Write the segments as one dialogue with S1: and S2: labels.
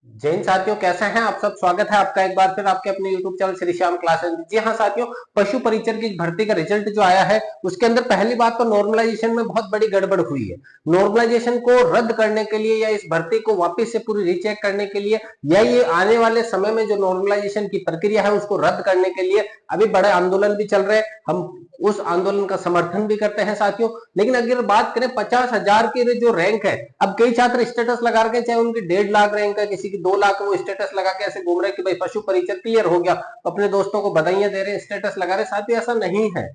S1: जय हिंद साथियों, कैसे हैं आप सब। स्वागत है आपका एक बार फिर आपके अपने YouTube channel Shri Shyam classes. जी हाँ साथियों, पशु परिचर की भर्ती का रिजल्ट जो आया है उसके अंदर पहली बात तो नॉर्मलाइजेशन में बहुत बड़ी गड़बड़ हुई है। नॉर्मलाइजेशन को रद्द करने के लिए या इस भर्ती को वापस से पूरी रीचेक करने के लिए या ये आने वाले समय में जो नॉर्मलाइजेशन की प्रक्रिया है उसको रद्द करने के लिए अभी बड़े आंदोलन भी चल रहे हैं। हम उस आंदोलन का समर्थन भी करते हैं साथियों। लेकिन अगर बात करें 50,000 की जो रैंक है, अब कई छात्र स्टेटस लगा के, चाहे उनकी 1.5 लाख रैंक है, किसी की 2 लाख, वो स्टेटस लगा के ऐसे घूम रहे कि भाई पशु परिचय क्लियर हो गया, अपने दोस्तों को बधाइयां दे रहे हैं, स्टेटस लगा रहे। साथियों ऐसा नहीं है।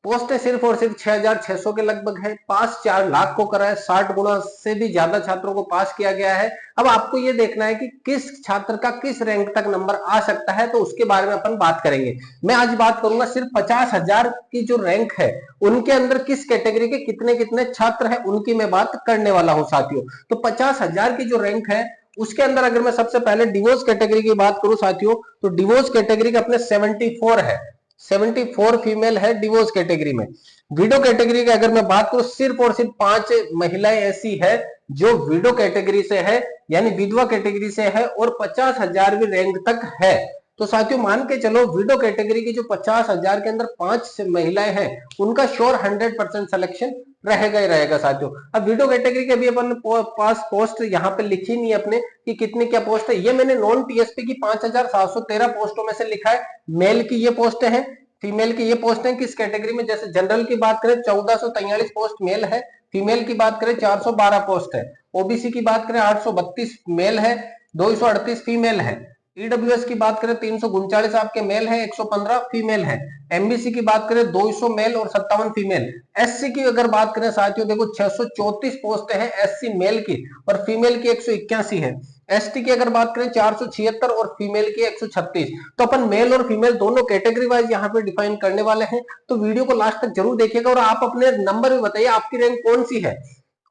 S1: पोस्ट सिर्फ और सिर्फ 6,600 के लगभग है। पास 4 लाख को करा है, 60 गुना से भी ज्यादा छात्रों को पास किया गया है। अब आपको ये देखना है कि किस छात्र का किस रैंक तक नंबर आ सकता है, तो उसके बारे में अपन बात करेंगे। मैं आज बात करूंगा सिर्फ 50,000 की जो रैंक है उनके अंदर किस कैटेगरी के कितने कितने छात्र है उनकी मैं बात करने वाला हूं साथियों। तो 50,000 की जो रैंक है उसके अंदर अगर मैं सबसे पहले डिवोर्स कैटेगरी की बात करूं साथियों, तो डिवोर्स कैटेगरी का अपने 74 है। 74 फीमेल है डिवोर्स कैटेगरी में। विडो कैटेगरी की अगर मैं बात करूं, सिर्फ और सिर्फ 5 महिलाएं ऐसी है जो विडो कैटेगरी से है, यानी विधवा कैटेगरी से है और 50,000वीं रैंक तक है। तो साथियों मान के चलो, विडो कैटेगरी की जो 50,000 के अंदर 5 महिलाएं हैं उनका श्योर 100% सिलेक्शन रहेगा ही रहेगा साथियों। अब विडो कैटेगरी के अभी अपन पास पोस्ट यहाँ पे लिखी नहीं है अपने कि कितनी क्या पोस्ट है। ये मैंने नॉन टीएसपी की 5,713 पोस्टों में से लिखा है। मेल की ये पोस्ट है, फीमेल की ये पोस्ट है। किस कैटेगरी में, जैसे जनरल की बात करें 1443 पोस्ट मेल है, फीमेल की बात करें 412 पोस्ट है, ओबीसी की बात करें 832 मेल है, 238 फीमेल है, ईडब्ल्यूएस की बात करें 339 आपके मेल है, 115 फीमेल है, एमबीसी की बात करें 200 मेल और 57 फीमेल। एससी की अगर बात करें साथियों, देखो 634 पोस्ट है एससी मेल की और फीमेल की 181 है। एसटी की अगर बात करें 476 और फीमेल की 136। तो अपन मेल और फीमेल दोनों कैटेगरी वाइज यहाँ पे डिफाइन करने वाले हैं। तो वीडियो को लास्ट तक जरूर देखिएगा और आप अपने नंबर भी बताइए आपकी रैंक कौन सी है।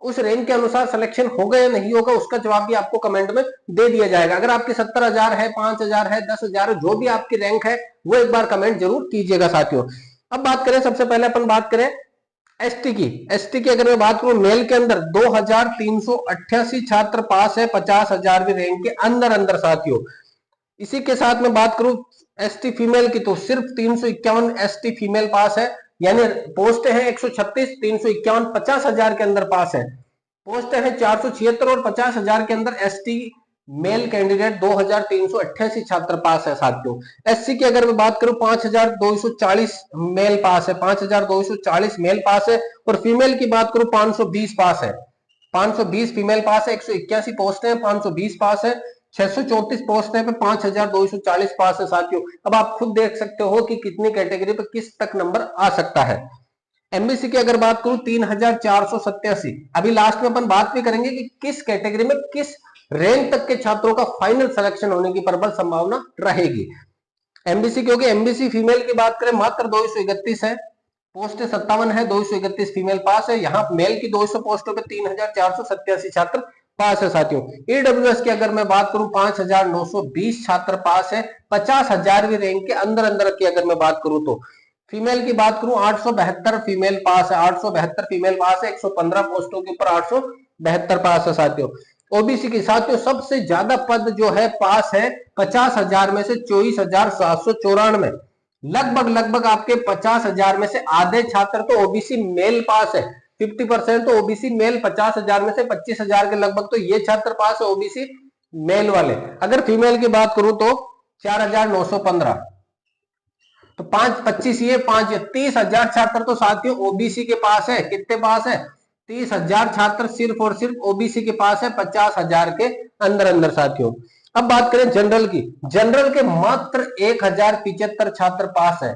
S1: उस रैंक के अनुसार सिलेक्शन होगा या नहीं होगा उसका जवाब भी आपको कमेंट में दे दिया जाएगा। अगर आपकी 70,000 है, 5,000 है, 10,000, जो भी आपकी रैंक है वो एक बार कमेंट जरूर कीजिएगा साथियों। अब बात करें, सबसे पहले अपन बात करें एसटी की अगर मैं बात करूं, मेल के अंदर 2,388 छात्र पास है 50,000वीं रैंक के अंदर अंदर साथियों। इसी के साथ में बात करूं एसटी फीमेल की, तो सिर्फ 351 एसटी फीमेल पास है, यानी पोस्ट है 136, 351 50,000 के अंदर पास है। पोस्ट है 476 और 50,000 के अंदर एसटी मेल कैंडिडेट 2,388 छात्र पास है साथियों। एससी की अगर मैं बात करूं 5,240 मेल पास है, 5,240 मेल पास है और फीमेल की बात करूं 520 पास है, 520 फीमेल पास है। 181 पोस्ट है, 520 पास है। 634 पोस्ट है पे 5,240 पास है साथियों। अब आप खुद देख सकते हो कि कितनी कैटेगरी पे किस तक नंबर आ सकता है। एमबीसी की अगर बात करूं 3,487। अभी लास्ट में अपन बात भी करेंगे कि किस कैटेगरी में किस रैंक तक के छात्रों का फाइनल सिलेक्शन होने की प्रबल संभावना रहेगी। एमबीसी, क्योंकि एमबीसी फीमेल की बात करें मात्र 231 है, पोस्ट 57 है, 231 फीमेल पास है। यहाँ मेल की 200 पोस्टों पे 3,487 छात्र पास है साथियों। ईडब्ल्यूएस की अगर मैं बात करूं 5,920 छात्र पास है 50,000वीं रैंक के अंदर अंदर की अगर मैं बात करूं तो। फीमेल की बात करूं 872 फीमेल पास है, 872 फीमेल पास है, 115 पोस्टों के ऊपर 872 पास है साथियों। ओबीसी के साथियों सबसे ज्यादा पद जो है पास है 50,000 में से 24,794, लगभग लगभग आपके 50,000 में से आधे छात्र तो ओबीसी मेल पास है। 50% तो ओबीसी मेल, 50,000 में से 25,000 के लगभग तो ये छात्र पास है ओबीसी मेल वाले। अगर फीमेल की बात करूं तो 4,915, तो 5-25 ये 5 30,000 छात्र तो साथियों ओबीसी के पास है। कितने पास है? 30,000 छात्र सिर्फ और सिर्फ ओबीसी के पास है 50,000 के अंदर अंदर साथियों। अब बात करें जनरल की, जनरल के मात्र 1,075 छात्र पास है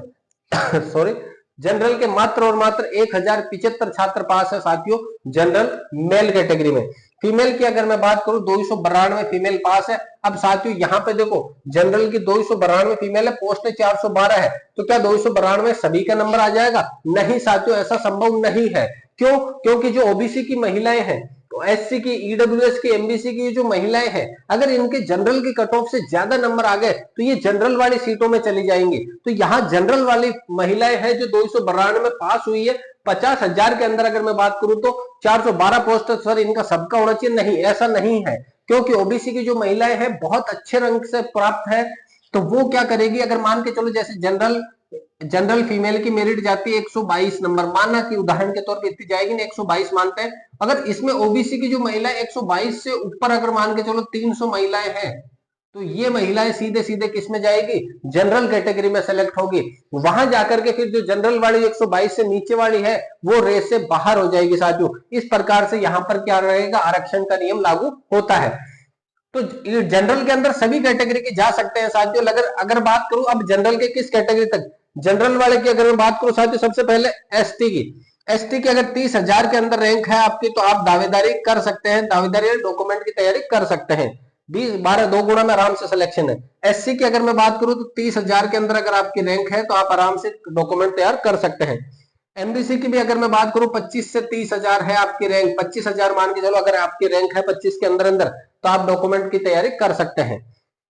S1: सॉरी, जनरल के मात्र और मात्र 1,075 छात्र पास है साथियों जनरल मेल कैटेगरी में। फीमेल की अगर मैं बात करूं 292 फीमेल पास है। अब साथियों यहाँ पे देखो, जनरल की 292 फीमेल है, पोस्ट 412 है, तो क्या 292 सभी का नंबर आ जाएगा? नहीं साथियों, ऐसा संभव नहीं है। क्यों? क्योंकि जो ओबीसी की महिलाएं हैं, तो एससी की, ईडब्ल्यूएस की, एमबीसी की जो महिलाएं हैं, अगर इनके जनरल की कट ऑफ से ज्यादा नंबर आ गए तो ये जनरल वाली सीटों में चली जाएंगी। तो यहाँ जनरल वाली महिलाएं हैं जो 292 में पास हुई है 50,000 के अंदर। अगर मैं बात करूं तो 412 पोस्ट सर इनका सबका होना चाहिए, नहीं, ऐसा नहीं है। क्योंकि ओबीसी की जो महिलाएं हैं बहुत अच्छे रंक से प्राप्त है, तो वो क्या करेगी, अगर मान के चलो जैसे जनरल फीमेल की मेरिट जाती है 122 नंबर, माना कि उदाहरण के तौर पे इतनी जाएगी ना, 122 मानते हैं, अगर इसमें ओबीसी की जो महिला 122 से ऊपर अगर मान के चलो 300 महिलाएं हैं, तो ये महिलाएं सीधे सीधे किस में जाएगी, जनरल कैटेगरी में सेलेक्ट होगी। वहां जाकर के फिर जो जनरल वाली 122 से नीचे वाली है वो रेस से बाहर हो जाएगी साथियों। इस प्रकार से यहां पर क्या रहेगा, आरक्षण का नियम लागू होता है। तो जनरल के अंदर सभी कैटेगरी के जा सकते हैं साथियों। अगर बात करूं अब जनरल के किस कैटेगरी तक, जनरल वाले की अगर मैं बात करूं साथियों, सबसे पहले एसटी की। एसटी की अगर 30,000 के अंदर रैंक है आपकी, तो आप दावेदारी कर सकते हैं, दावेदारी डॉक्यूमेंट की तैयारी कर सकते हैं। 20-12 2 गुना में आराम से सिलेक्शन है। एससी की अगर मैं बात करूं तो 30,000 के अंदर अगर आपकी रैंक है तो आप आराम से डॉक्यूमेंट तैयार कर सकते हैं। एमबीसी की भी अगर मैं बात करूं 25 से 30,000 है आपकी रैंक, 25,000 मान के चलो अगर आपकी रैंक है 25 के अंदर अंदर, तो आप डॉक्यूमेंट की तैयारी कर सकते हैं।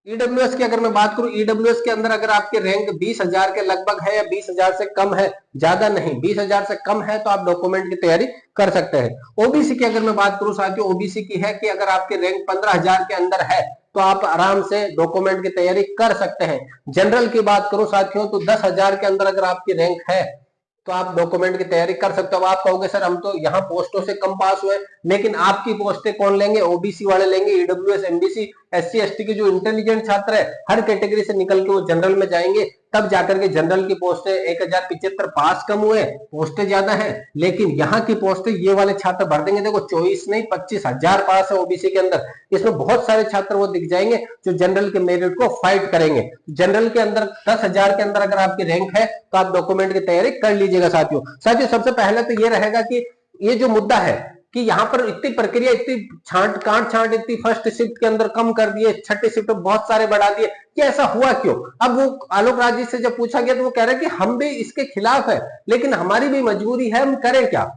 S1: ईडब्ल्यूएस की अगर मैं बात करूं, ईडब्ल्यूएस के अंदर अगर आपके रैंक 20,000 के लगभग है या 20,000 से कम है, ज्यादा नहीं 20,000 से कम है, तो आप डॉक्यूमेंट की तैयारी कर सकते हैं। ओबीसी की अगर मैं बात करूं साथियों, ओबीसी की है कि अगर आपके रैंक 15,000 के अंदर है तो आप आराम से डॉक्यूमेंट की तैयारी कर सकते हैं। जनरल की बात करूं साथियों तो 10,000 के अंदर अगर आपकी रैंक है तो आप डॉक्यूमेंट की तैयारी कर सकते हो। आप कहोगे सर हम तो यहाँ पोस्टों से कम पास हुए, लेकिन आपकी पोस्टें कौन लेंगे, ओबीसी वाले लेंगे। ईडब्ल्यूएस, एमबीसी, एससी, एसटी के जो इंटेलिजेंट छात्र है हर कैटेगरी से निकल के वो जनरल में जाएंगे, तब जाकर के जनरल की पोस्टें 1075 पास कम हुए, पोस्टें ज्यादा है, लेकिन यहाँ की पोस्टें ये वाले छात्र भर देंगे। देखो 24 नहीं 25,000 पास है ओबीसी के अंदर, इसमें बहुत सारे छात्र वो दिख जाएंगे जो जनरल के मेरिट को फाइट करेंगे। जनरल के अंदर 10,000 के अंदर अगर आपकी रैंक है तो आप डॉक्यूमेंट की तैयारी कर लीजिएगा साथियों। सबसे पहले तो ये रहेगा कि ये जो मुद्दा है कि यहाँ पर इतनी प्रक्रिया, इतनी छांट इतनी फर्स्ट शिफ्ट के अंदर कम कर दिए, छठी शिफ्ट बहुत सारे बढ़ा दिए, कि ऐसा हुआ क्यों। अब वो आलोक राज जी से जब पूछा गया तो वो कह रहे हैं कि हम भी इसके खिलाफ है, लेकिन हमारी भी मजबूरी है, हम करें क्या।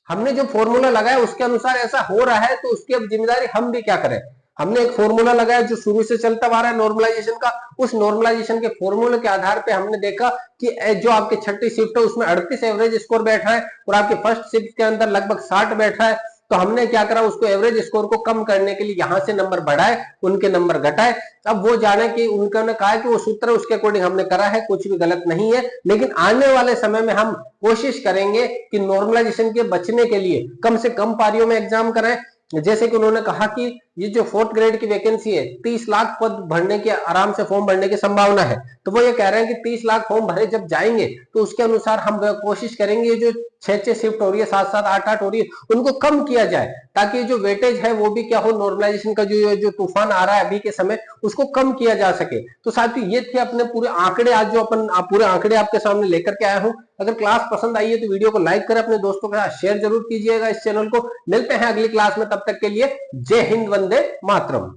S1: हमने जो फॉर्मूला लगाया उसके अनुसार ऐसा हो रहा है, तो उसकी अब जिम्मेदारी हम भी क्या करें। हमने एक फॉर्मूला लगाया जो शुरू से चलता आ रहा है नॉर्मलाइजेशन का, उस नॉर्मलाइजेशन के फॉर्मूले के आधार पे हमने देखा कि जो आपकी छठी शिफ्ट है उसमें 38 एवरेज स्कोर बैठ रहा है और आपके फर्स्ट शिफ्ट के अंदर लगभग 60 बैठ रहा है। तो हमने क्या करा, उसको एवरेज स्कोर को कम करने के लिए यहां से नंबर बढ़ाए, उनके नंबर घटाए। अब वो जाने कि उन्होंने कहा कि वो सूत्र उसके अकॉर्डिंग हमने करा है, कुछ भी गलत नहीं है। लेकिन आने वाले समय में हम कोशिश करेंगे कि नॉर्मलाइजेशन के बचने के लिए कम से कम पारियों में एग्जाम कराएं। जैसे कि उन्होंने कहा कि ये जो 4th ग्रेड की वैकेंसी है 30 लाख पद भरने के, आराम से फॉर्म भरने की संभावना है, तो वो ये कह रहे हैं कि 30 लाख फॉर्म भरे जब जाएंगे तो उसके अनुसार हम कोशिश करेंगे जो 6-6 शिफ्ट हो रही है, 7-7, 8-8 हो रही है, उनको कम किया जाए, ताकि जो वेटेज है वो भी क्या हो, नॉर्मलाइजेशन का जो तूफान आ रहा है अभी के समय उसको कम किया जा सके। तो साथियों ये थे अपने पूरे आंकड़े, आज जो अपन पूरे आंकड़े आपके सामने लेकर के आया हूं। अगर क्लास पसंद आई है तो वीडियो को लाइक करें, अपने दोस्तों के साथ शेयर जरूर कीजिएगा इस चैनल को। मिलते हैं अगली क्लास में, तब तक के लिए जय हिंद, वंदे मातरम।